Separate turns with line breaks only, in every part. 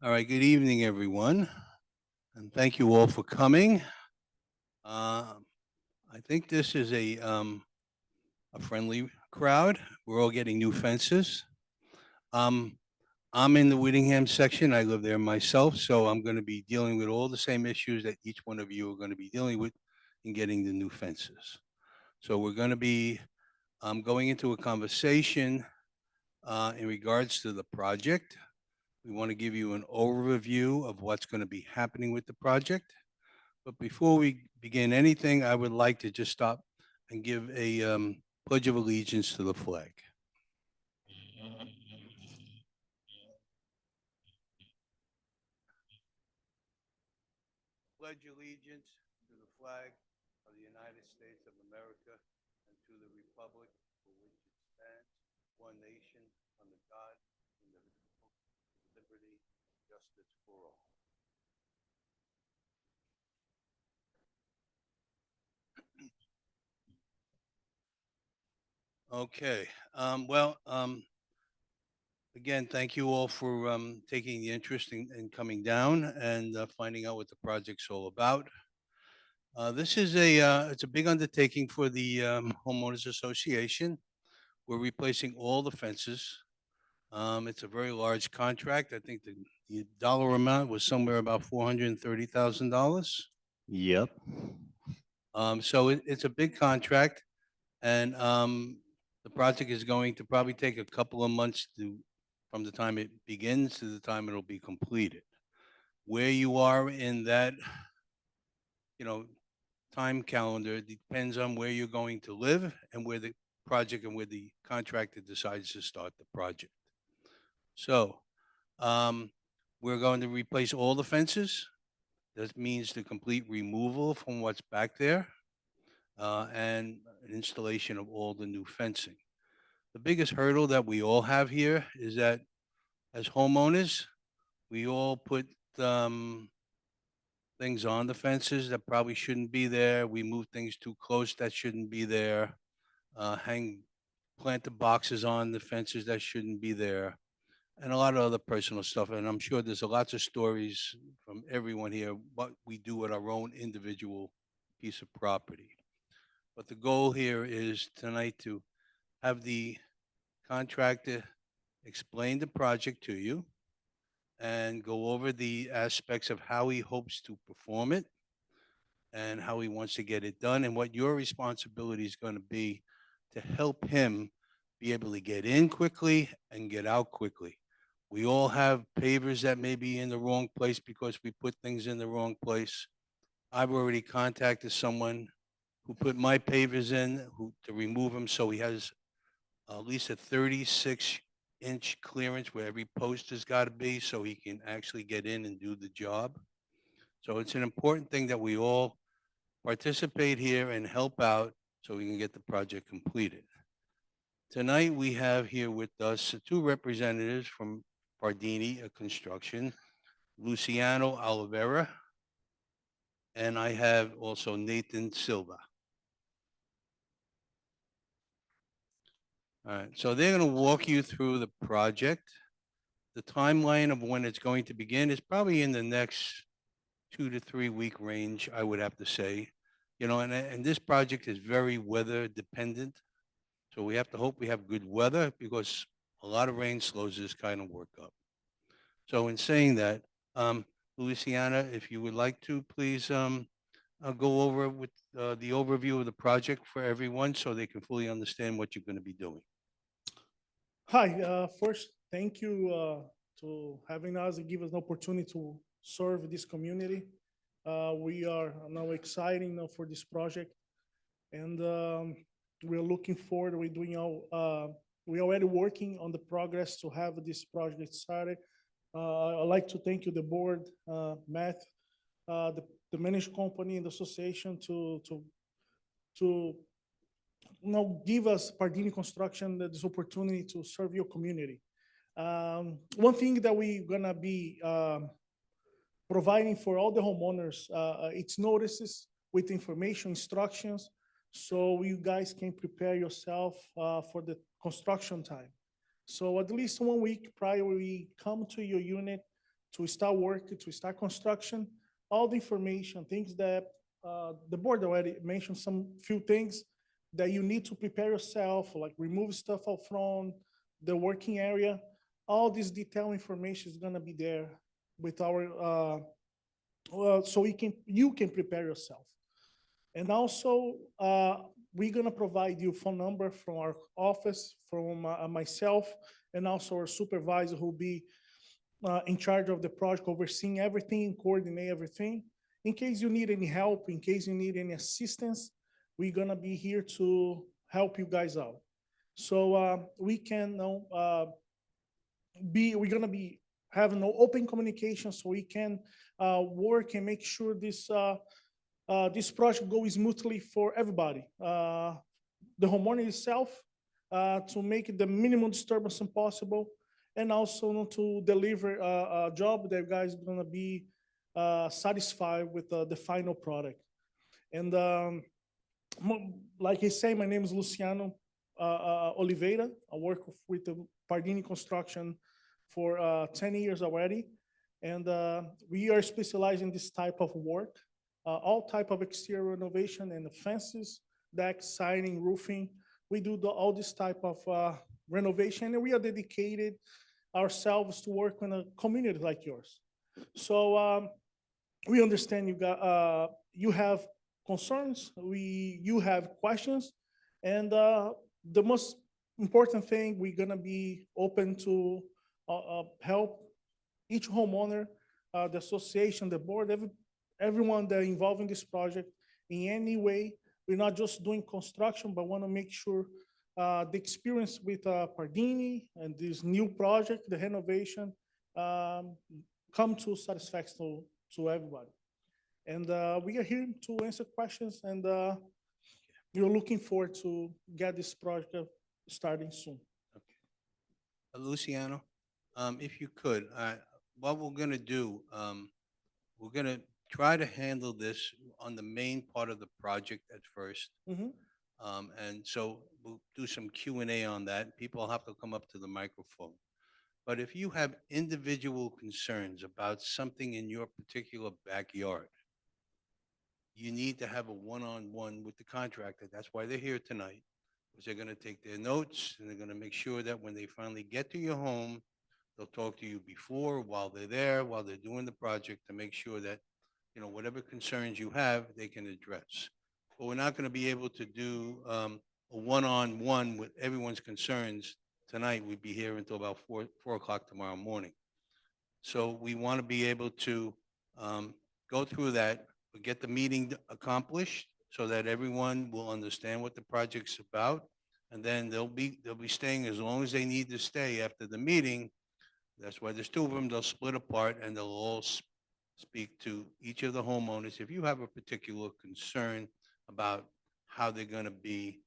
All right, good evening, everyone, and thank you all for coming. Uh, I think this is a friendly crowd. We're all getting new fences. Um, I'm in the Whittingham section. I live there myself, so I'm going to be dealing with all the same issues that each one of you are going to be dealing with in getting the new fences. So we're going to be going into a conversation in regards to the project. We want to give you an overview of what's going to be happening with the project. But before we begin anything, I would like to just stop and give a pledge of allegiance to the flag. Pledge allegiance to the flag of the United States of America and to the republic for which it stands, one nation, under God, indivisible, with liberty and justice for all. Okay. Again, thank you all for taking the interest in coming down and finding out what the project's all about. This is it's a big undertaking for the homeowners association. We're replacing all the fences. It's a very large contract. I think the dollar amount was somewhere about $430,000.
Yep.
So it's a big contract, and the project is going to probably take a couple of months from the time it begins to the time it'll be completed. Where you are in that, you know, time calendar depends on where you're going to live and where the project and where the contractor decides to start the project. So, um, we're going to replace all the fences. That means the complete removal from what's back there and an installation of all the new fencing. The biggest hurdle that we all have here is that as homeowners, we all put um, things on the fences that probably shouldn't be there. We move things too close that shouldn't be there. Hang planted boxes on the fences that shouldn't be there, and a lot of other personal stuff. And I'm sure there's lots of stories from everyone here what we do with our own individual piece of property. But the goal here is tonight to have the contractor explain the project to you and go over the aspects of how he hopes to perform it and how he wants to get it done and what your responsibility is going to be to help him be able to get in quickly and get out quickly. We all have pavers that may be in the wrong place because we put things in the wrong place. I've already contacted someone who put my pavers in who to remove them so he has at least a 36-inch clearance where every post has got to be so he can actually get in and do the job. So it's an important thing that we all participate here and help out so we can get the project completed. Tonight, we have here with us two representatives from Pardini Construction, Luciano Oliveira, and I have also Nathan Silva. All right, so they're going to walk you through the project. The timeline of when it's going to begin is probably in the next 2 to 3 week range, I would have to say. And this project is very weather dependent. So we have to hope we have good weather because a lot of rain slows this kind of work up. So in saying that, Louisiana, if you would like to, please go over with the overview of the project for everyone so they can fully understand what you're going to be doing.
Hi, first, thank you to having us and give us an opportunity to serve this community. We are now excited for this project, and we're looking forward. We're already working on the progress to have this project started. I'd like to thank you, the board, Matt, the managed company, and the association to give us Pardini Construction this opportunity to serve your community. One thing that we're gonna be providing for all the homeowners, it's notices with information, instructions, so you guys can prepare yourself for the construction time. So at least 1 week prior, we come to your unit to start work, to start construction, all the information, things that the board already mentioned, some few things that you need to prepare yourself, like remove stuff out front, the working area. All this detailed information is gonna be there with our, so you can prepare yourself. And also, we're gonna provide you phone number from our office, from myself, and also our supervisor who'll be in charge of the project, overseeing everything, coordinate everything. In case you need any help, in case you need any assistance, we're gonna be here to help you guys out. So we can now we're gonna be having no open communication, so we can work and make sure this project goes smoothly for everybody. The homeowner itself, to make it the minimum disturbance possible, and also to deliver a job that guys gonna be satisfied with the final product. And like I say, my name is Luciano Oliveira. I work with the Pardini Construction for 10 years already. And we are specialized in this type of work, all type of exterior renovation and fences, deck, siding, roofing. We do all this type of renovation, and we are dedicated ourselves to work in a community like yours. So we understand you have concerns, you have questions, and the most important thing, we're gonna be open to help each homeowner, the association, the board, everyone that involved in this project in any way. We're not just doing construction, but want to make sure the experience with Pardini and this new project, the renovation, come to satisfaction to everybody. And we are here to answer questions, and we're looking forward to get this project starting soon.
Luciano, if you could, what we're gonna do, we're gonna try to handle this on the main part of the project at first.
Mhm.
And so we'll do some Q&A on that. People will have to come up to the microphone. But if you have individual concerns about something in your particular backyard, you need to have a one-on-one with the contractor. That's why they're here tonight, because they're gonna take their notes and they're gonna make sure that when they finally get to your home, they'll talk to you before, while they're there, while they're doing the project, to make sure that, whatever concerns you have, they can address. But we're not gonna be able to do a one-on-one with everyone's concerns tonight. We'd be here until about 4 o'clock tomorrow morning. So we want to be able to go through that, but get the meeting accomplished so that everyone will understand what the project's about. And then they'll be staying as long as they need to stay after the meeting. That's why there's two of them. They'll split apart and they'll all speak to each of the homeowners. If you have a particular concern about how they're going to be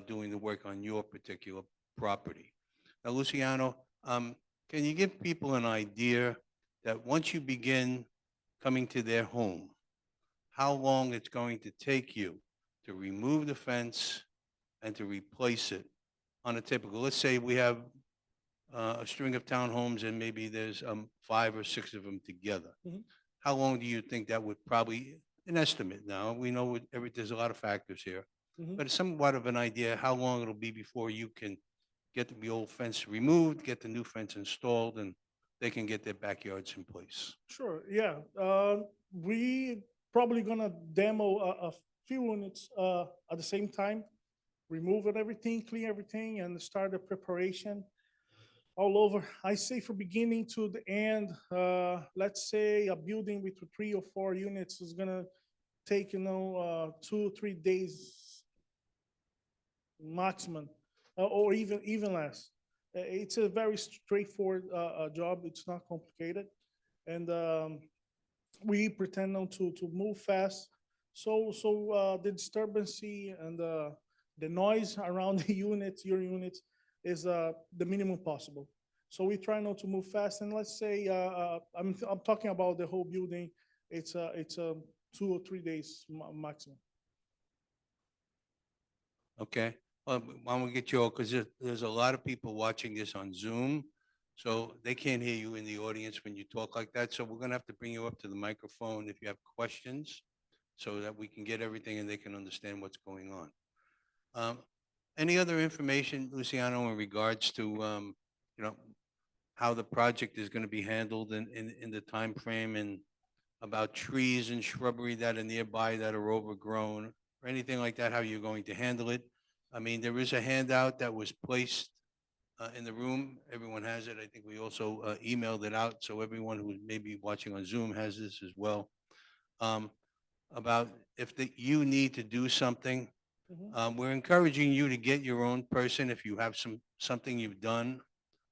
doing the work on your particular property. Now, Luciano, can you give people an idea that once you begin coming to their home, how long it's going to take you to remove the fence and to replace it on a typical, let's say we have a string of townhomes and maybe there's 5 or 6 of them together.
Mhm.
How long do you think that would probably, an estimate now, we know there's a lot of factors here,
Mhm.
but somewhat of an idea how long it'll be before you can get the old fence removed, get the new fence installed, and they can get their backyards in place.
Sure, yeah. We probably gonna demo a few units at the same time, remove everything, clean everything, and start the preparation all over. I say from beginning to the end, let's say a building with 3 or 4 units is gonna take, 2 or 3 days maximum, or even less. It's a very straightforward job. It's not complicated, and we pretend not to move fast. So the disturbance and the noise around the units, your units, is the minimum possible. So we try not to move fast. And let's say I'm talking about the whole building. It's 2 or 3 days maximum.
Okay? Why don't we get you all, because there's a lot of people watching this on Zoom. So they can't hear you in the audience when you talk like that. So we're gonna have to bring you up to the microphone if you have questions so that we can get everything and they can understand what's going on. Um, any other information, Luciano, in regards to, you know, how the project is gonna be handled in the time frame and about trees and shrubbery that are nearby that are overgrown or anything like that, how you're going to handle it? I mean, there is a handout that was placed in the room. Everyone has it. I think we also emailed it out, so everyone who may be watching on Zoom has this as well. Um, about if you need to do something,
Mhm.
we're encouraging you to get your own person. If you have something you've done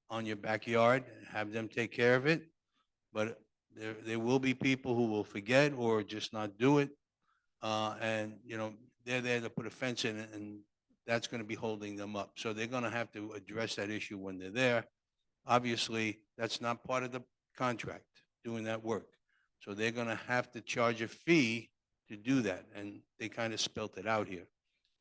on your backyard, have them take care of it. But there will be people who will forget or just not do it, and they're there to put a fence in it, and that's going to be holding them up. So they're going to have to address that issue when they're there. Obviously, that's not part of the contract, doing that work. So they're going to have to charge a fee to do that, and they kind of spelt it out here.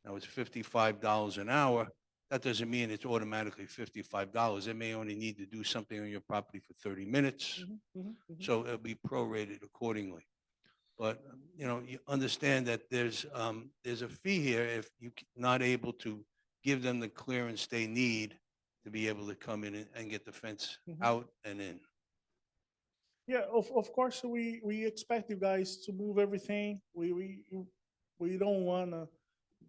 Now it's $55 an hour. That doesn't mean it's automatically $55. They may only need to do something on your property for 30 minutes,
Mhm, mhm, mhm.
so it'll be prorated accordingly. But you understand that there's a fee here if you're not able to give them the clearance they need to be able to come in and get the fence
Mhm.
out and in.
Yeah, of course, we expect you guys to move everything. We don't wanna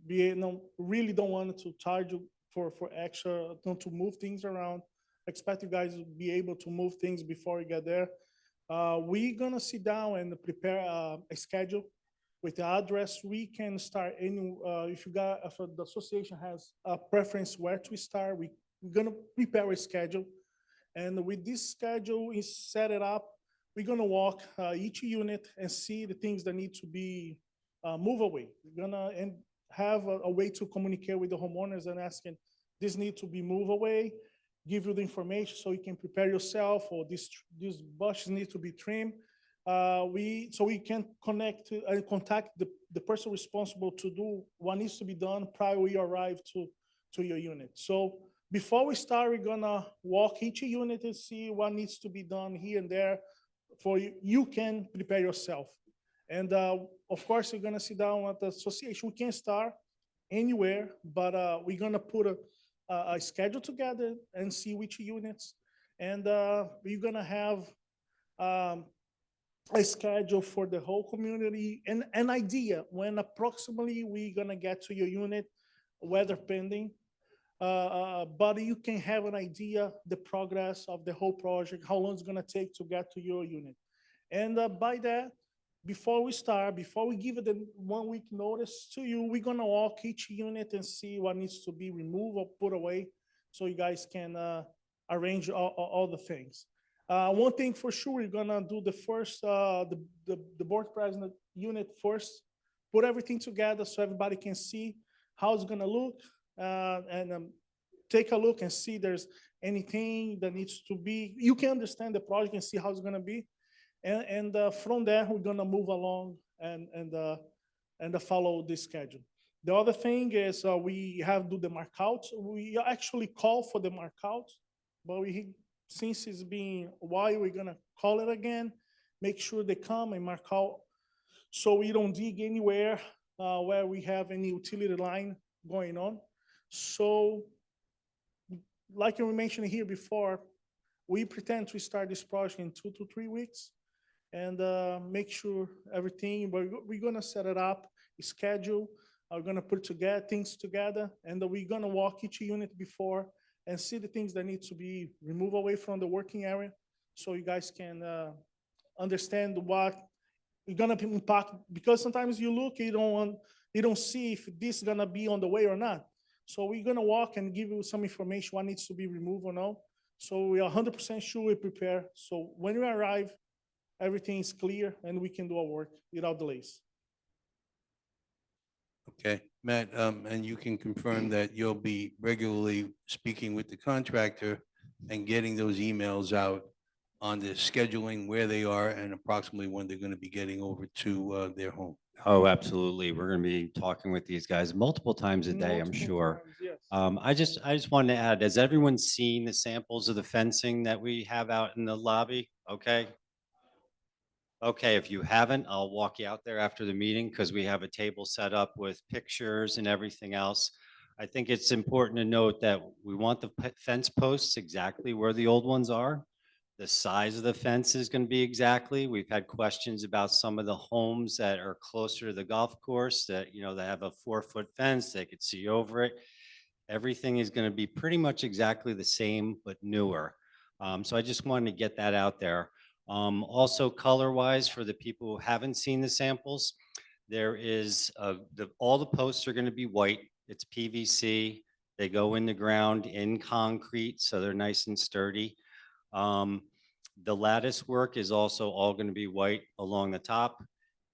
be, no, really don't want to charge you for extra, not to move things around. Expect you guys to be able to move things before you get there. We gonna sit down and prepare a schedule with the address. We can start any, if the association has a preference where to start, we're gonna prepare a schedule. And with this schedule is set it up, we're gonna walk each unit and see the things that need to be move away. We're gonna and have a way to communicate with the homeowners and asking, this need to be moved away, give you the information so you can prepare yourself, or these bushes need to be trimmed. We can connect and contact the person responsible to do what needs to be done prior we arrive to your unit. So before we start, we're gonna walk each unit and see what needs to be done here and there for you. You can prepare yourself. And of course, we're gonna sit down at the association. We can start anywhere, but we're gonna put a schedule together and see which units. And we're gonna have um, a schedule for the whole community and an idea when approximately we're gonna get to your unit, weather pending. But you can have an idea the progress of the whole project, how long it's gonna take to get to your unit. And by that, before we start, before we give it the 1 week notice to you, we're gonna walk each unit and see what needs to be removed or put away, so you guys can arrange all the things. One thing for sure, we're gonna do the first, the board president unit first, put everything together so everybody can see how it's gonna look, and take a look and see there's anything that needs to be, you can understand the project and see how it's gonna be. And from there, we're gonna move along and follow this schedule. The other thing is we have to do the markouts. We actually call for the markouts, but since it's been a while, we're gonna call it again, make sure they come and mark out so we don't dig anywhere where we have any utility line going on. So like we mentioned here before, we pretend to start this project in 2 to 3 weeks and make sure everything, we're gonna set it up, schedule, we're gonna put together things together, and we're gonna walk each unit before and see the things that need to be removed away from the working area, so you guys can understand what you're gonna impact. Because sometimes you look, you don't see if this is gonna be on the way or not. So we're gonna walk and give you some information what needs to be removed or no. So we are 100% sure we prepare. So when you arrive, everything is clear and we can do our work without delays.
Okay, Matt, and you can confirm that you'll be regularly speaking with the contractor and getting those emails out on the scheduling, where they are, and approximately when they're going to be getting over to their home.
Oh, absolutely. We're going to be talking with these guys multiple times a day, I'm
Multiple
sure.
times, yes.
I just wanted to add, has everyone seen the samples of the fencing that we have out in the lobby? Okay. Okay, if you haven't, I'll walk you out there after the meeting because we have a table set up with pictures and everything else. I think it's important to note that we want the fence posts exactly where the old ones are. The size of the fence is going to be exactly. We've had questions about some of the homes that are closer to the golf course that, they have a 4-foot fence, they could see over it. Everything is going to be pretty much exactly the same, but newer. So I just wanted to get that out there. Also, color-wise, for the people who haven't seen the samples, there is all the posts are going to be white. It's PVC. They go in the ground in concrete, so they're nice and sturdy. The lattice work is also all going to be white along the top.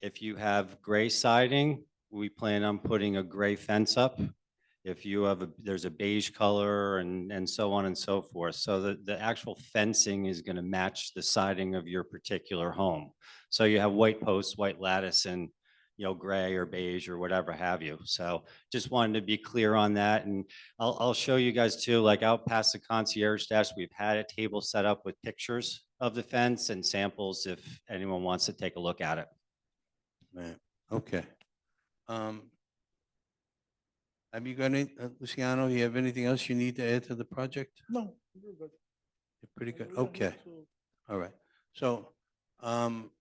If you have gray siding, we plan on putting a gray fence up. If you have there's a beige color and so on and so forth. So the actual fencing is going to match the siding of your particular home. So you have white posts, white lattice, and gray or beige or whatever have you. So just wanted to be clear on that. And I'll show you guys too, like out past the concierge desk, we've had a table set up with pictures of the fence and samples if anyone wants to take a look at it.
Man, okay. Have you got any, Luciano, you have anything else you need to add to the project?
No, you're good.
You're pretty good.
We don't need
Okay.
to-
All right. So,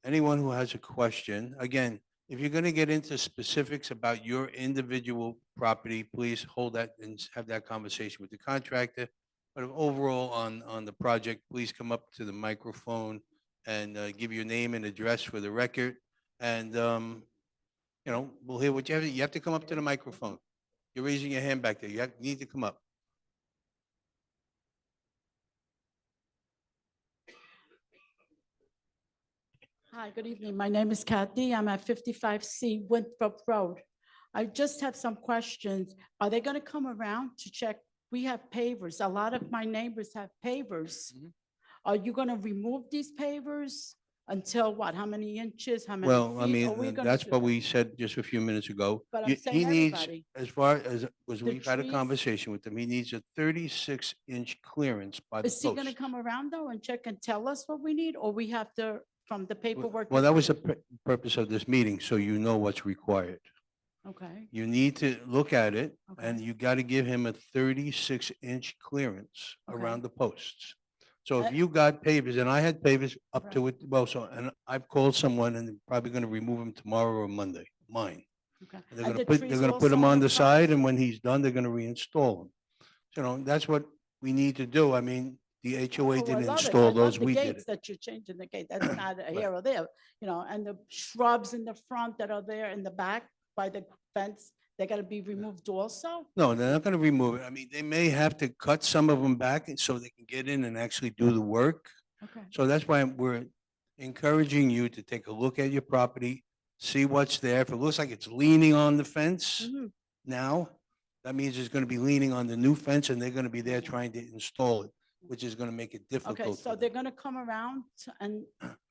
anyone who has a question, again, if you're going to get into specifics about your individual property, please hold that and have that conversation with the contractor. But overall on the project, please come up to the microphone and give your name and address for the record. And, we'll hear what you have to come up to the microphone. You're raising your hand back there. You need to come up.
Hi, good evening. My name is Kathy. I'm at 55C Winthrop Road. I just have some questions. Are they going to come around to check? We have pavers. A lot of my neighbors have pavers.
Mhm.
Are you going to remove these pavers until what? How many inches? How many
Well, I
feet? Are we
mean,
gonna
that's
do
what
that?
we said just a few minutes ago.
But I'm
He
saying
needs,
everybody.
as far as, was
The
we've had a
trees-
conversation with him, he needs a 36-inch clearance by the
Is he going to
post.
come around though and check and tell us what we need? Or we have to, from the paperwork?
Well,
that
that was the
comes-
purpose of this meeting, so you know what's required.
Okay,
You need to look at it, and
Okay.
you got to give him a 36-inch clearance
Okay.
around the posts. So if
Uh,
you got pavers, and I had pavers up to
Right.
it, well, so, and I've called someone, and they're probably going to remove them tomorrow or Monday, mine.
okay.
And they're
And
gonna
the
put, they're
trees
gonna put them
also
on the
front?
side, and when he's done, they're gonna reinstall them. That's what we need to do. I mean, the HOA
Oh, I
didn't
love it.
install
I love
those,
the
we did
gates
it.
That you're changing the gate. That's not here or there, and the shrubs in the front that are there in the back by the fence, they gotta be removed also?
No, they're not gonna remove it. I mean, they may have to cut some of them back so they can get in and actually do the work.
Okay,
So that's why we're encouraging you to take a look at your property, see what's there. If it looks like it's leaning on the fence
Mhm.
now, that means it's gonna be leaning on the new fence, and they're gonna be there
Mhm.
trying to install it, which is gonna make it
okay,
difficult
so
for
they're
them.
gonna come around and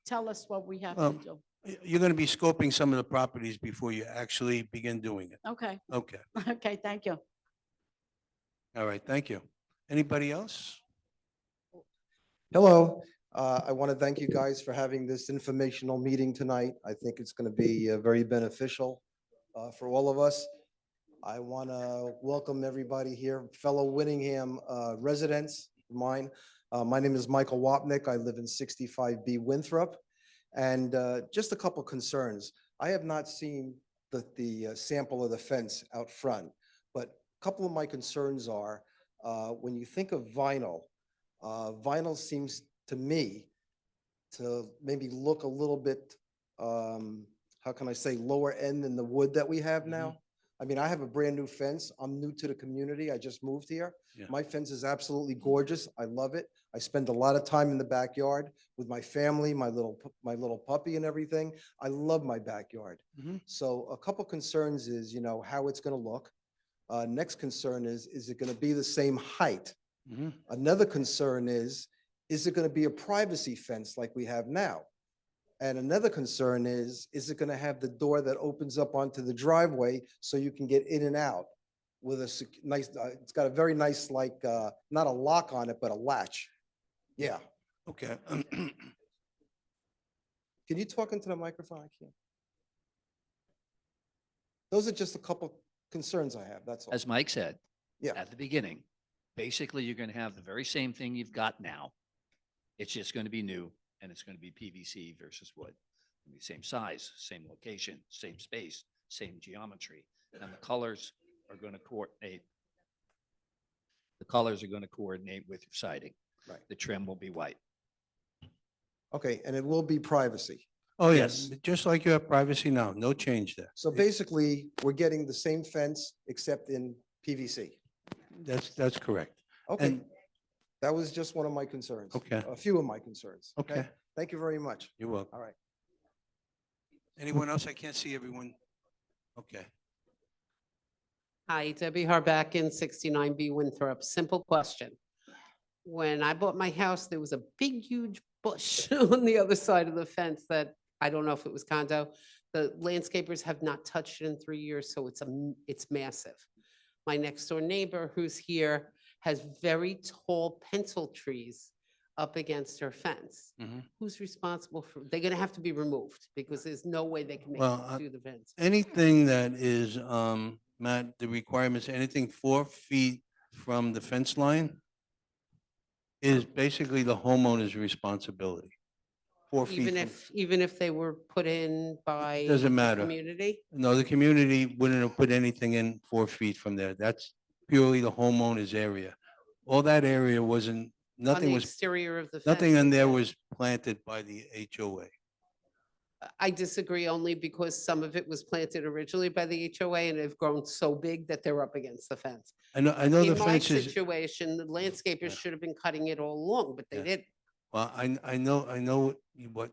tell us what we have to
Well,
do.
You're gonna be scoping some of the properties before you actually begin doing it.
Okay,
Okay,
okay, thank you.
all right, thank you. Anybody else?
Hello, I want to thank you guys for having this informational meeting tonight. I think it's going to be very beneficial for all of us. I want to welcome everybody here, fellow Whittingham residents of mine. My name is Michael Wapnick. I live in 65B Winthrop. And just a couple concerns. I have not seen the sample of the fence out front, but a couple of my concerns are when you think of vinyl, vinyl seems to me to maybe look a little bit, how can I say, lower end than the wood that we have now. I mean, I have a brand new fence. I'm new to the community. I just moved here.
Yeah.
My fence is absolutely gorgeous. I love it. I spend a lot of time in the backyard with my family, my little puppy and everything. I love my backyard.
Mhm.
So a couple concerns is, how it's going to look. Next concern is it going to be the same height?
Mhm.
Another concern is it going to be a privacy fence like we have now? And another concern is it going to have the door that opens up onto the driveway so you can get in and out? with a nice, it's got a very nice, like, not a lock on it, but a latch. Yeah.
Okay.
Can you talk into the microphone? I can't. Those are just a couple concerns I have, that's all.
As Mike said
Yeah,
at the beginning, basically you're going to have the very same thing you've got now. It's just going to be new and it's going to be PVC versus wood. It'll be same size, same location, same space, same geometry. And the colors are going to coordinate. The colors are going to coordinate with your siding.
Right.
The trim will be white.
okay, and it will be privacy.
Oh, yes,
Yes.
just like you have privacy now, no change there.
So basically, we're getting the same fence except in PVC.
That's correct.
Okay,
And,
that was just one of my concerns.
Okay.
A few of my concerns.
okay,
Thank you very much.
you're welcome.
All right.
Anyone else? I can't see everyone. Okay.
Hi, Debbie Harbacken, 69B Winthrop. Simple question. When I bought my house, there was a big, huge bush on the other side of the fence that, I don't know if it was condo. The landscapers have not touched it in 3 years, so it's massive. My next door neighbor who's here has very tall pencil trees up against her fence.
Mhm.
Who's responsible for, they're gonna have to be removed because there's no way they can make
Well,
it through the fence.
Anything that is, Matt, the requirements, anything 4 feet from the fence line is basically the homeowner's responsibility. 4 feet.
Even if they were put in by.
Doesn't
the
matter.
Community?
No, the community wouldn't have put anything in 4 feet from there. That's purely the homeowner's area. All that area wasn't,
On
nothing
the
was,
exterior of the fence.
nothing in
they
there
did.
was planted by the HOA.
I disagree only because some of it was planted originally by the HOA and have grown so big that they're up against the fence.
I know the
In my
fence is,
situation, the landscapers
Yeah.
should have been cutting it all along, but they
Yeah.
didn't.
well, I know what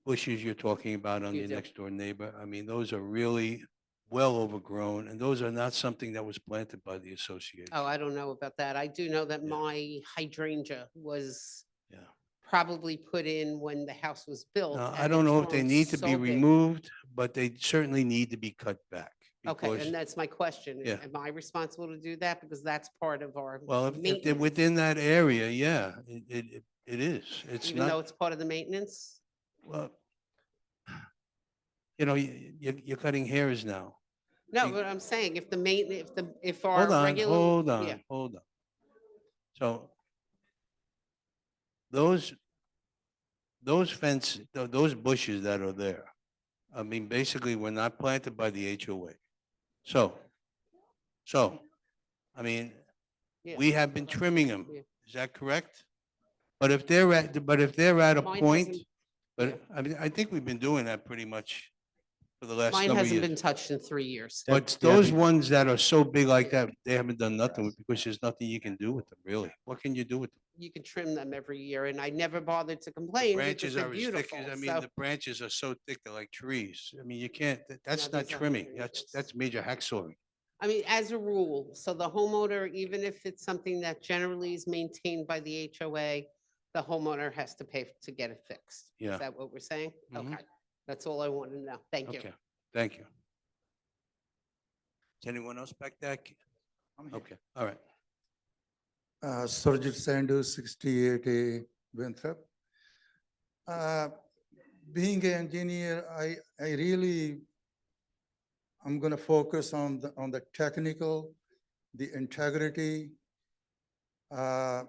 bushes you're talking about on
You
your
do.
next door neighbor. I mean, those are really well overgrown and those are not something that was planted by the association.
Oh, I don't know about that. I do know that
Yeah.
my hydrangea was
Yeah.
probably put in when the house was built.
Now, I
and
don't
it's
know if they
grown
need to be
so big.
removed, but they certainly need to be cut back.
Okay,
because-
and that's my question.
Yeah.
Am I responsible to do that? Because that's part of our
Well, if they're
maintenance.
within that area, yeah, it is. It's
Even though
not,
it's part of the maintenance?
well, you're cutting hairs now.
No,
Be-
but I'm saying if the maintenance, if our
Hold on,
regular.
hold
yeah.
on, hold on. So those those bushes that are there, I mean, basically were not planted by the HOA. So, I mean,
Yeah.
we have been trimming them.
Yeah.
Is that correct? But if they're at a
Mine
point,
hasn't-
but I mean, I think we've been doing that pretty much for the last
Mine
number of
hasn't been
years.
touched in 3 years.
But those ones that are so big like that, they haven't done nothing with because there's nothing you can do with them, really. What can you do with them?
You can trim them every year and I never bothered to
The
complain because
branches
they're
are as thick
beautiful.
as, I mean,
So,
the branches are so thick, they're like trees. I mean, you can't, that's
No,
not
these are
trimming.
branches.
That's major hacksawing.
I mean, as a rule, so the homeowner, even if it's something that generally is maintained by the HOA, the homeowner has to pay to get it fixed.
Yeah.
Is that what we're saying?
Mhm.
Okay, that's all I want to know. Thank you.
Okay, thank you. Is anyone else back there? Okay, all right.
Surjit Sandhu, 68A Winthrop. Being an engineer, I really, I'm going to focus on the technical, the integrity. The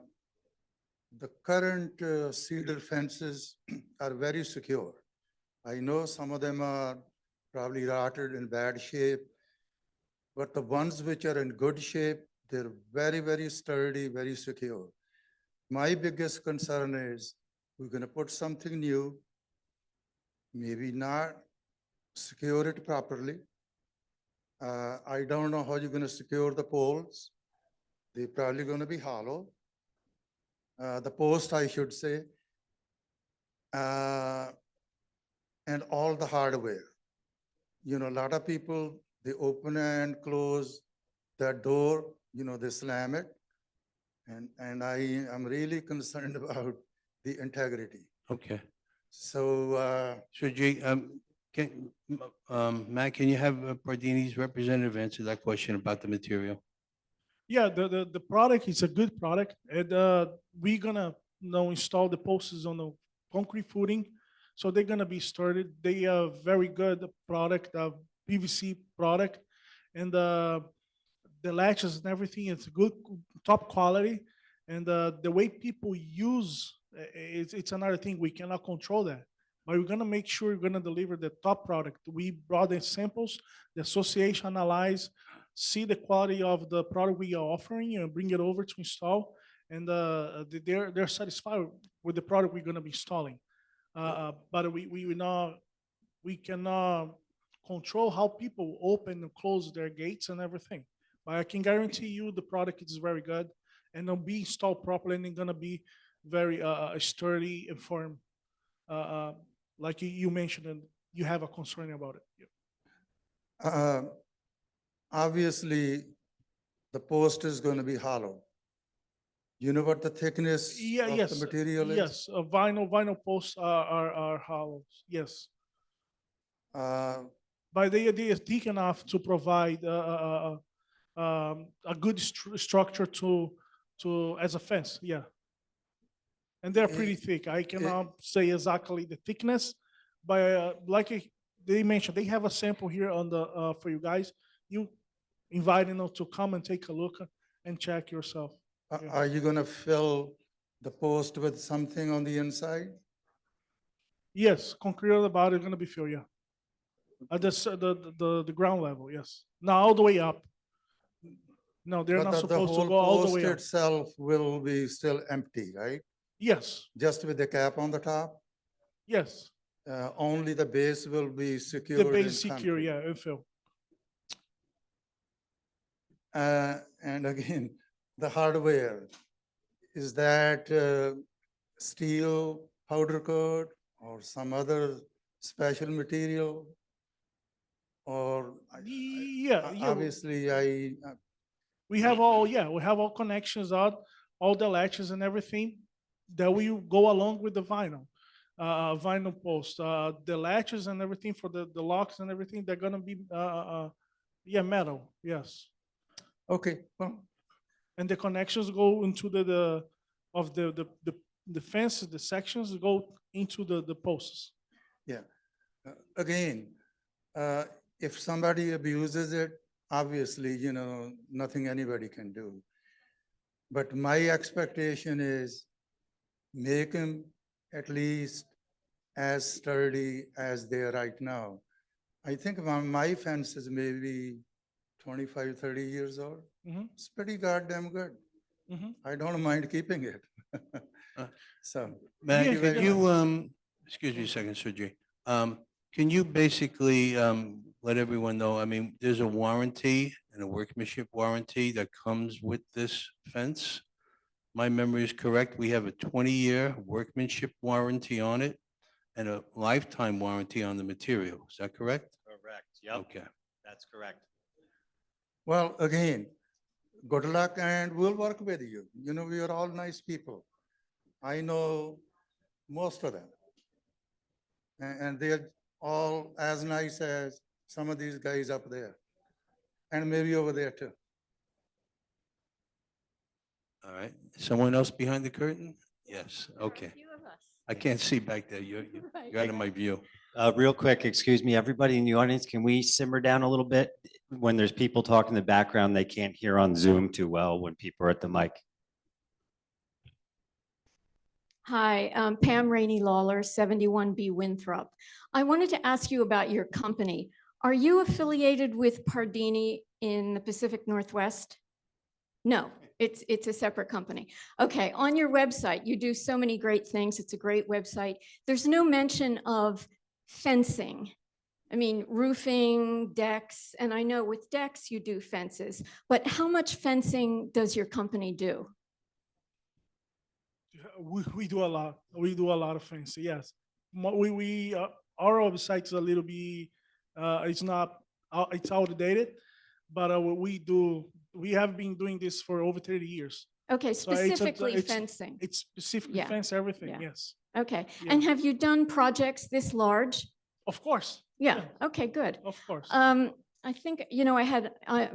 current cedar fences are very secure. I know some of them are probably rotted in bad shape, but the ones which are in good shape, they're very, very sturdy, very secure. My biggest concern is we're going to put something new, maybe not secure it properly. I don't know how you're going to secure the poles. They're probably going to be hollow. The post, I should say, and all the hardware. You know, a lot of people, they open and close that door, you know, they slam it. And I am really concerned about the integrity.
Okay.
So,
So Matt, can you have Pardini's representative answer that question about the material?
Yeah, the product is a good product, and we're gonna install the posts on the concrete footing, so they're gonna be started. They are very good product, PVC product, and the latches and everything is good, top quality, and the way people use it's another thing we cannot control that. But we're gonna make sure we're gonna deliver the top product. We brought the samples, the association analyze, see the quality of the product we are offering and bring it over to install. And they're satisfied with the product we're gonna be installing. But we cannot control how people open and close their gates and everything. But I can guarantee you the product is very good and it'll be installed properly and it's gonna be very sturdy and firm. Uh, uh, like you mentioned, and you have a concern about it. Yeah.
Obviously, the post is going to be hollow. You know what the thickness
Yeah,
of
yes,
the material is?
yes, vinyl posts are hollows, yes.
Uh,
But they are thick enough to provide a good structure to as a fence, yeah. And they're pretty thick. I cannot say exactly the thickness, but they mentioned, they have a sample here on the for you guys. You inviting them to come and take a look and check yourself. Yeah.
Are you going to fill the post with something on the inside?
Yes, concrete on the bottom is gonna be filled, yeah. At the ground level, yes. Not all the way up. No, they're
But
not
the
supposed to
whole
go all the
post
way up.
itself will be still empty, right?
Yes,
Just with the cap on the top?
yes.
Only the base will be
The
secured in
base secure,
concrete.
yeah, and fill.
And again, the hardware, is that steel powder coat or some other special material? Or
Yeah, yeah.
obviously
We have all connections out, all the latches and everything that will go along with the vinyl. Vinyl post, the latches and everything for the locks and everything, they're gonna be, yeah, metal, yes.
okay, well,
And the connections go into the fences, the sections go into the posts.
yeah. Again, if somebody abuses it, obviously, nothing anybody can do. But my expectation is make them at least as sturdy as they are right now. I think my fence is maybe 25, 30 years old.
Mhm,
It's pretty goddamn good.
mhm.
I don't mind keeping it.
Uh,
So,
Matt,
thank you
could
very
you,
much.
excuse me a second, Sergey. Can you basically, let everyone know, I mean, there's a warranty and a workmanship warranty that comes with this fence? My memory is correct. We have a 20-year workmanship warranty on it and a lifetime warranty on the material. Is that correct?
Correct. Yep,
Okay.
that's correct.
Well, again, good luck and we'll work with you. We are all nice people. I know most of them. And they're all as nice as some of these guys up there. And maybe over there too.
All right. Someone else behind the curtain? Yes, okay. I can't see back there. You're out of my view.
Real quick, excuse me, everybody in the audience, can we simmer down a little bit? When there's people talking in the background, they can't hear on Zoom too well when people are at the mic.
Hi, Pam Rainey Lawler, 71B Winthrop. I wanted to ask you about your company. Are you affiliated with Pardini in the Pacific Northwest? No, it's a separate company. Okay, on your website, you do so many great things. It's a great website. There's no mention of fencing. I mean, roofing, decks, and I know with decks you do fences, but how much fencing does your company do?
We do a lot. We do a lot of things. Yes, our website's a little bit. It's not. It's outdated, but we have been doing this for over 30 years.
Okay,
So it's
specifically fencing.
It's specifically
Yeah,
fence everything.
yeah.
Yes,
Okay,
yeah.
and have you done projects this large?
of course.
Yeah, okay, good.
Of course.
I think, I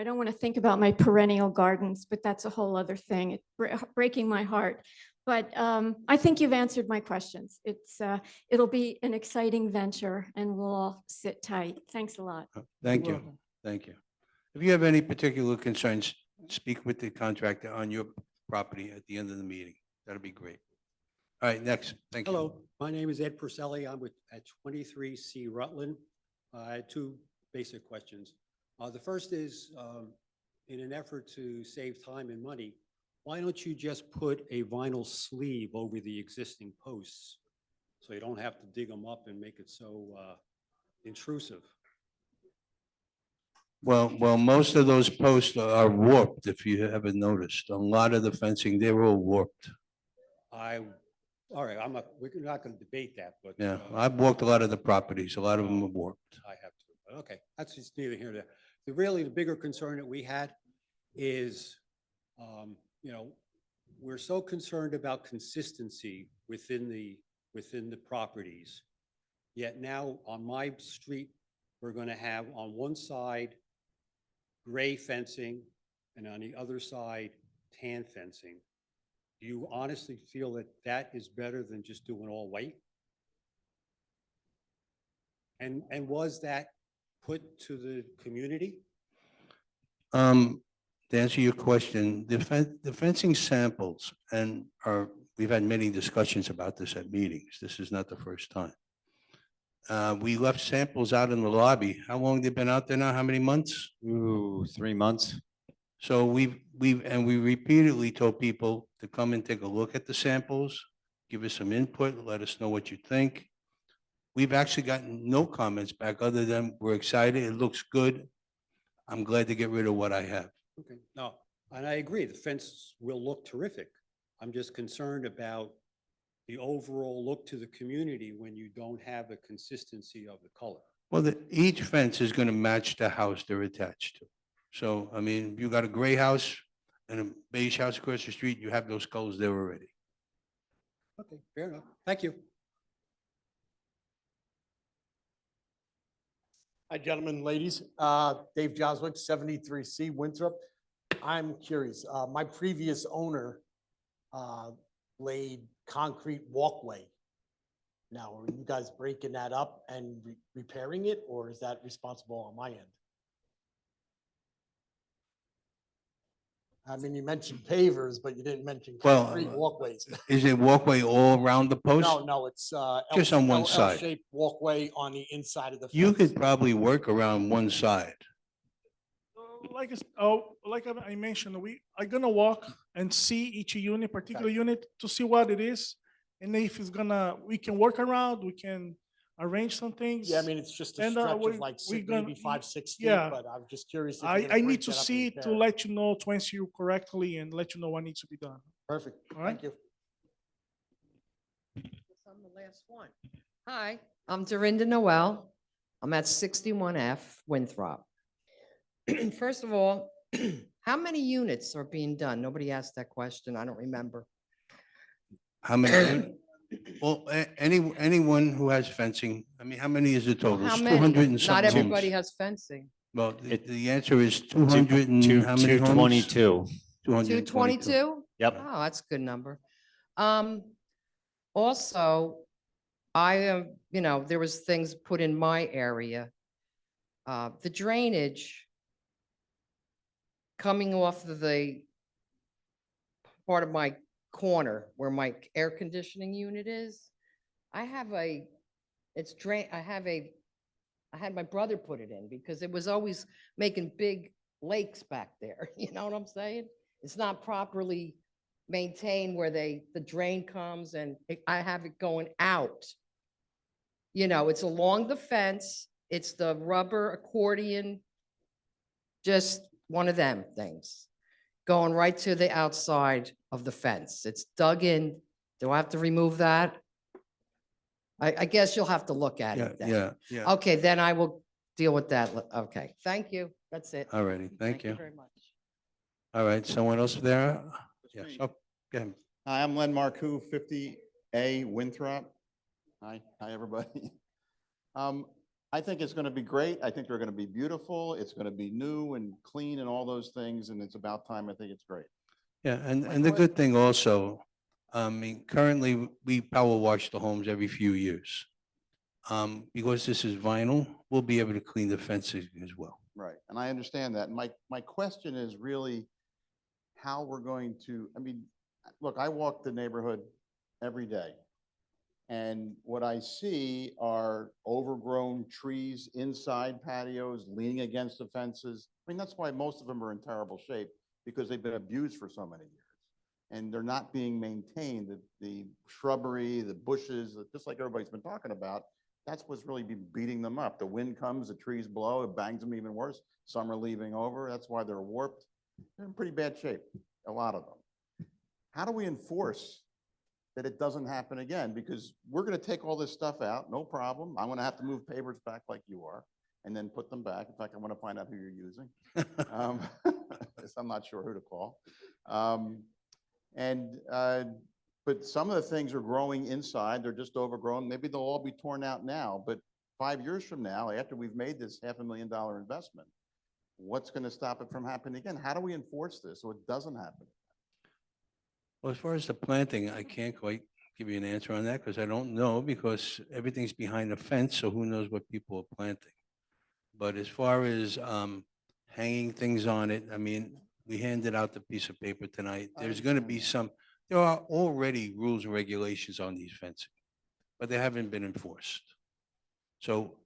don't want to think about my perennial gardens, but that's a whole other thing. It's breaking my heart. But I think you've answered my questions. It'll be an exciting venture and we'll all sit tight. Thanks a lot.
Thank you. Thank you. If you have any particular concerns, speak with the contractor on your property at the end of the meeting. That'll be great. All right, next. Thank you.
Hello, my name is Ed Purcelli. I'm at 23C Rutland. I had two basic questions. The first is, in an effort to save time and money, why don't you just put a vinyl sleeve over the existing posts? So you don't have to dig them up and make it so intrusive.
Well, most of those posts are warped, if you haven't noticed. A lot of the fencing, they're all warped.
All right, we're not going to debate that, but.
Yeah, I've walked a lot of the properties. A lot of them are warped.
I have to, but okay, that's just neither here nor there. The bigger concern that we had is, we're so concerned about consistency within the properties. Yet now on my street, we're going to have on one side gray fencing and on the other side tan fencing. Do you honestly feel that that is better than just doing all white? And was that put to the community?
To answer your question, the fencing samples we've had many discussions about this at meetings. This is not the first time. We left samples out in the lobby. How long they've been out there now? How many months?
Ooh, 3 months.
So we repeatedly told people to come and take a look at the samples, give us some input, let us know what you think. We've actually gotten no comments back other than we're excited. It looks good. I'm glad to get rid of what I have.
Okay, no, and I agree, the fence will look terrific. I'm just concerned about the overall look to the community when you don't have a consistency of the color.
Well, each fence is going to match the house they're attached to. So, I mean, if you got a gray house and a beige house across the street, you have those colors there already.
Okay, fair enough. Thank you.
Hi, gentlemen, ladies. Dave Joswick, 73C Winthrop. I'm curious, my previous owner laid concrete walkway. Now, are you guys breaking that up and repairing it, or is that responsible on my end? I mean, you mentioned pavers, but you didn't mention
Well,
concrete walkways.
Is it walkway all around the post?
No, it's
Just on one side.
L-shaped walkway on the inside of the fence.
You could probably work around one side.
Like I mentioned, we are gonna walk and see each unit, particular unit, to see what it is. And if it's we can work around, we can arrange some things.
Yeah, I mean, it's just a
And,
stretch
we-
of like
we gonna-
maybe 5, 6 feet,
yeah.
but I'm just curious. If you're
I
gonna
need
break
to
that up
see
and
to
repair it.
let you know, to answer you correctly and let you know what needs to be done.
Perfect.
All right.
Thank you.
I'm the last one. Hi, I'm Dorinda Noel. I'm at 61F Winthrop. First of all, how many units are being done? Nobody asked that question. I don't remember.
How many? Well, anyone who has fencing, I mean, how many is the total?
How
It's
many?
200 and some
Not everybody
homes.
has fencing.
Well, the answer is 200 and how many homes?
222.
222.
222?
Yep.
Oh, that's a good number. Also, there was things put in my area. The drainage coming off of the part of my corner where my air conditioning unit is. I had my brother put it in because it was always making big lakes back there. You know what I'm saying? It's not properly maintained where the drain comes and I have it going out. It's along the fence. It's the rubber accordion, just one of them things, going right to the outside of the fence. It's dug in. Do I have to remove that? I guess you'll have to look at
Yeah,
it then.
yeah.
Okay, then I will deal with that. Okay, thank you. That's it.
All righty, thank you.
very much.
All right, someone else there? Yes, oh, go ahead.
Hi, I'm Len Marcoux, 50A Winthrop. Hi, everybody. I think it's going to be great. I think they're going to be beautiful. It's going to be new and clean and all those things, and it's about time. I think it's great.
Yeah,
My
and the
que-
good thing also, I mean, currently, we power wash the homes every few years. Because this is vinyl, we'll be able to clean the fences as well.
Right, and I understand that. My question is really how we're going to, I mean, look, I walk the neighborhood every day. And what I see are overgrown trees inside patios, leaning against the fences. I mean, that's why most of them are in terrible shape, because they've been abused for so many years. And they're not being maintained, the shrubbery, the bushes, just like everybody's been talking about, that's what's really been beating them up. The wind comes, the trees blow, it bangs them even worse. Some are leaving over, that's why they're warped. They're in pretty bad shape, a lot of them. How do we enforce that it doesn't happen again? Because we're gonna take all this stuff out, no problem. I'm gonna have to move pavers back like you are, and then put them back. In fact, I wanna find out who you're using. Um, I'm not sure who to call. But some of the things are growing inside, they're just overgrown. Maybe they'll all be torn out now, but 5 years from now, after we've made this $500,000 investment, what's gonna stop it from happening again? How do we enforce this so it doesn't happen?
Well, as far as the planting, I can't quite give you an answer on that because I don't know, because everything's behind the fence, so who knows what people are planting. But as far as hanging things on it, I mean, we handed out the piece of paper tonight. There's gonna be there are already rules and regulations on these fencing, but they haven't been enforced. So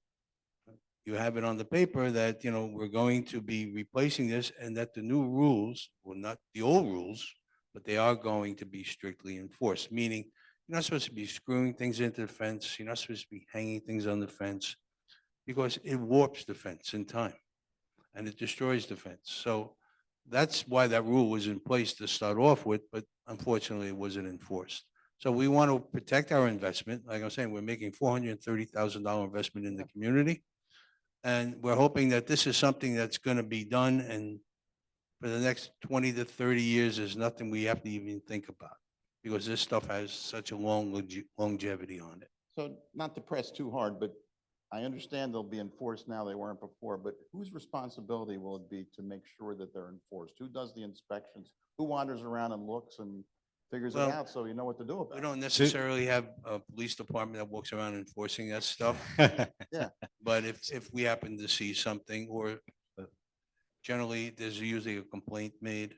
you have it on the paper that, we're going to be replacing this and that the new rules, well, not the old rules, but they are going to be strictly enforced, meaning you're not supposed to be screwing things into the fence. You're not supposed to be hanging things on the fence because it warps the fence in time and it destroys the fence. So that's why that rule was in place to start off with, but unfortunately it wasn't enforced. So we want to protect our investment. Like I'm saying, we're making $430,000 investment in the community. And we're hoping that this is something that's going to be done, and for the next 20 to 30 years, there's nothing we have to even think about because this stuff has such a long longevity on it.
So not to press too hard, but I understand they'll be enforced now, they weren't before, but whose responsibility will it be to make sure that they're enforced? Who does the inspections? Who wanders around and looks and figures it
Well,
out so you know what to do about
We
it?
don't necessarily have a police department that walks around enforcing that stuff.
Yeah.
But if we happen to see something, or generally, there's usually a complaint made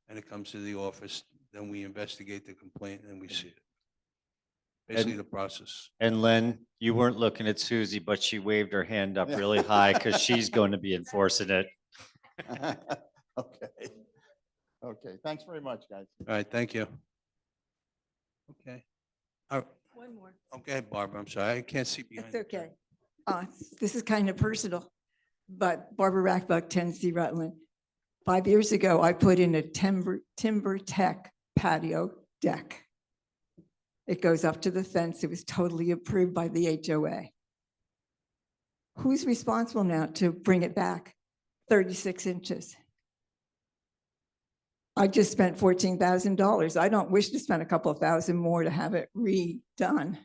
and it comes to the office, then we investigate the complaint and we see it. Basically,
And-
the process.
And Len, you weren't looking at Susie, but she waved her hand up really high because she's going to be enforcing it.
Okay. Okay, thanks very much, guys.
All right, thank you. Okay. All right.
One more.
Okay, Barbara, I'm sorry, I can't see behind.
It's
the
okay. This is kind of personal, but Barbara Rackbuck, 10C Rutland. 5 years ago, I put in a timber tech patio deck. It goes up to the fence. It was totally approved by the HOA. Who's responsible now to bring it back 36 inches? I just spent $14,000. I don't wish to spend a couple of thousand more to have it redone.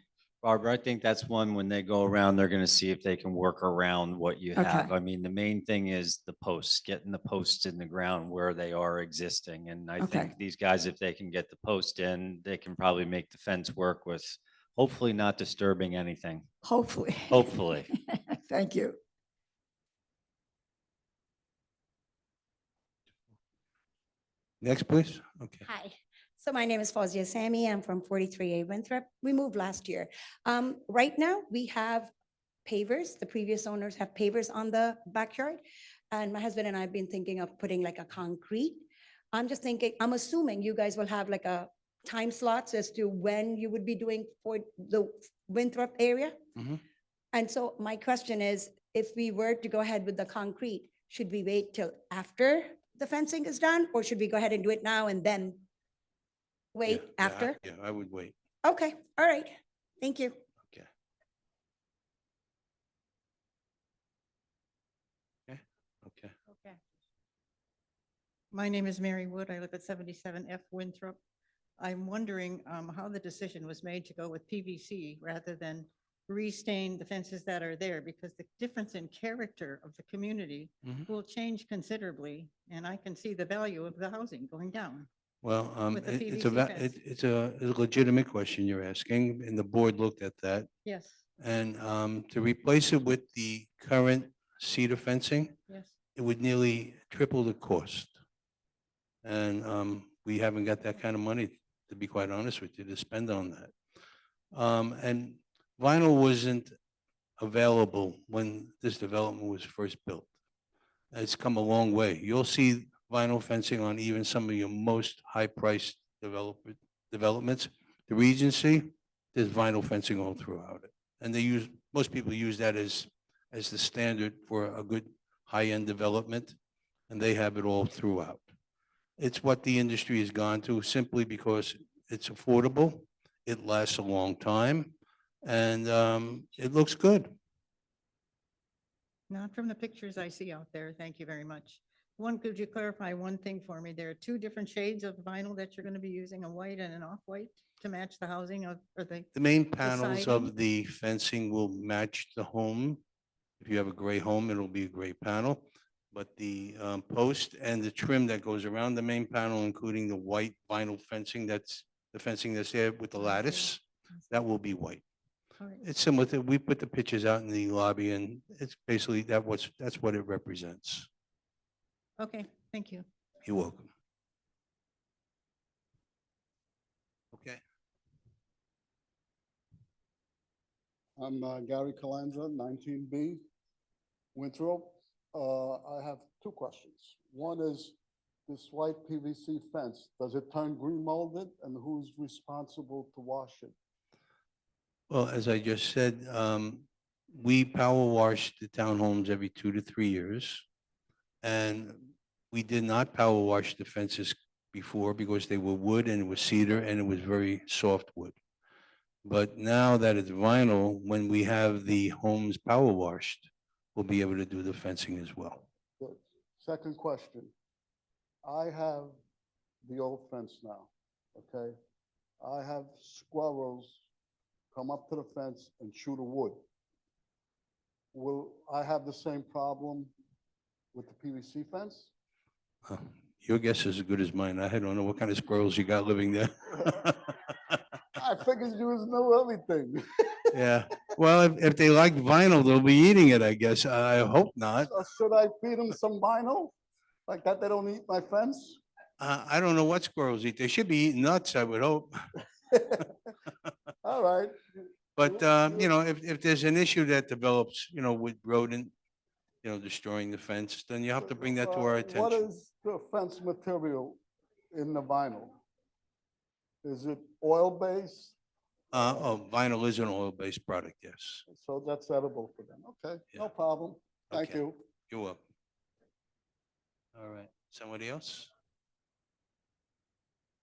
Barbara, I think that's one, when they go around, they're going to see if they can work around what you have.
Okay.
I mean, the main thing is the posts, getting the posts in the ground where they are existing. And I
Okay.
think these guys, if they can get the post in, they can probably make the fence work with hopefully not disturbing anything.
Hopefully.
Hopefully.
Thank you.
Next, please. Okay.
Hi, so my name is Fawzia Sami. I'm from 43A Winthrop. We moved last year. Right now, we have pavers. The previous owners have pavers on the backyard. And my husband and I have been thinking of putting like a concrete. I'm just thinking, I'm assuming you guys will have like a time slots as to when you would be doing for the Winthrop area.
Mhm.
And so my question is, if we were to go ahead with the concrete, should we wait till after the fencing is done, or should we go ahead and do it now and then wait
Yeah,
after?
Yeah, I would wait.
Okay, all right. Thank you.
Okay. Okay.
Okay. My name is Mary Wood. I live at 77F Winthrop. I'm wondering how the decision was made to go with PVC rather than
restain the fences that are there because the difference in character of the community
Mhm.
will change considerably. And I can see the value of the housing going down.
Well,
With the
it's
PVC fence.
it's a legitimate question you're asking, and the board looked at that.
Yes,
And to replace it with the current cedar fencing,
yes.
it would nearly triple the cost. And we haven't got that kind of money, to be quite honest with you, to spend on that. And vinyl wasn't available when this development was first built. It's come a long way. You'll see vinyl fencing on even some of your most high-priced developments. The Regency, there's vinyl fencing all throughout it. And most people use that as the standard for a good high-end development, and they have it all throughout. It's what the industry has gone to simply because it's affordable, it lasts a long time, and it looks good.
Not from the pictures I see out there. Thank you very much. Could you clarify one thing for me? There are two different shades of vinyl that you're going to be using, a white and an off-white, to match the housing or the.
The main panels
siding?
of the fencing will match the home. If you have a gray home, it'll be a gray panel. But the post and the trim that goes around the main panel, including the white vinyl fencing, that's the fencing that's there with the lattice, that will be white.
All right.
It's similar to, we put the pictures out in the lobby, and it's basically that's what it represents.
Okay, thank you.
You're welcome. Okay.
I'm Gary Calandra, 19B, Winthrop. I have two questions. One is this white PVC fence, does it turn green molded, and who's responsible to wash it?
Well, as I just said, we power wash the townhomes every 2 to 3 years. And we did not power wash the fences before because they were wood and it was cedar and it was very soft wood. But now that it's vinyl, when we have the homes power washed, we'll be able to do the fencing as well.
Good. Second question. I have the old fence now, okay? I have squirrels come up to the fence and chew the wood. Will I have the same problem with the PVC fence?
Your guess is as good as mine. I don't know what kind of squirrels you got living there.
I figured you was know everything.
Yeah, well, if they like vinyl, they'll be eating it, I guess. I hope not.
So should I feed them some vinyl? Like that they don't eat my fence?
I don't know what squirrels eat. They should be eating nuts, I would hope.
All right.
But, if there's an issue that develops, with rodent, destroying the fence, then you have to bring that to our
What
attention.
is the fence material in the vinyl? Is it oil-based?
Vinyl is an oil-based product, yes.
So that's edible for them. Okay, no problem. Thank
Okay.
you.
You're welcome. All right, somebody else?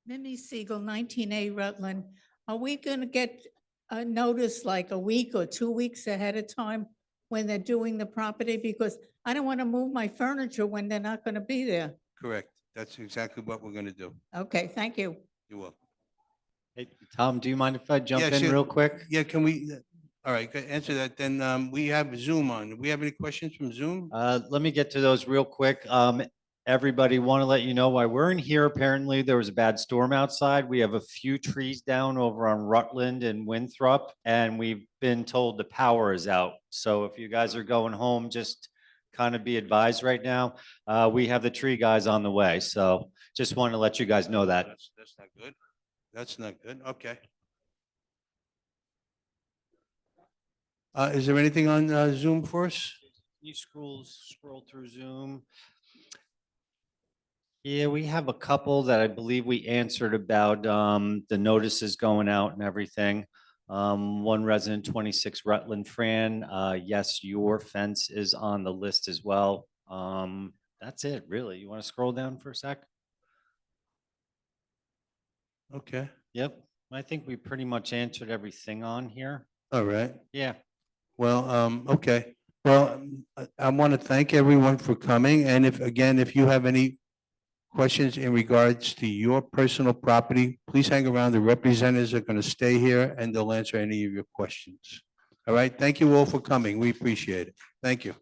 Mimi Siegel, 19A Rutland. Are we going to get a notice like a week or 2 weeks ahead of time when they're doing the property? Because I don't want to move my furniture when they're not going to be there.
Correct. That's exactly what we're gonna do.
Okay, thank you.
You're welcome.
Hey, Tom, do you mind if I jump
Yeah,
in
sure.
real quick?
Yeah, can we, all right, answer that. Then we have Zoom on. Do we have any questions from Zoom?
Let me get to those real quick. Everybody, want to let you know why we're in here. Apparently, there was a bad storm outside. We have a few trees down over on Rutland and Winthrop, and we've been told the power is out. So if you guys are going home, just kind of be advised right now. We have the tree guys on the way, so just want to let you guys know that.
That's not good. That's not good. Okay. Is there anything on Zoom for us?
Can you scroll through Zoom? Yeah, we have a couple that I believe we answered about the notices going out and everything. One resident, 26 Rutland Fran. Yes, your fence is on the list as well. That's it, really. You want to scroll down for a sec?
Okay.
Yep, I think we pretty much answered everything on here.
All right.
Yeah.
Well, okay. Well, I want to thank everyone for coming. And if you have any questions in regards to your personal property, please hang around. The representatives are going to stay here and they'll answer any of your questions. All right, thank you all for coming. We appreciate it. Thank you.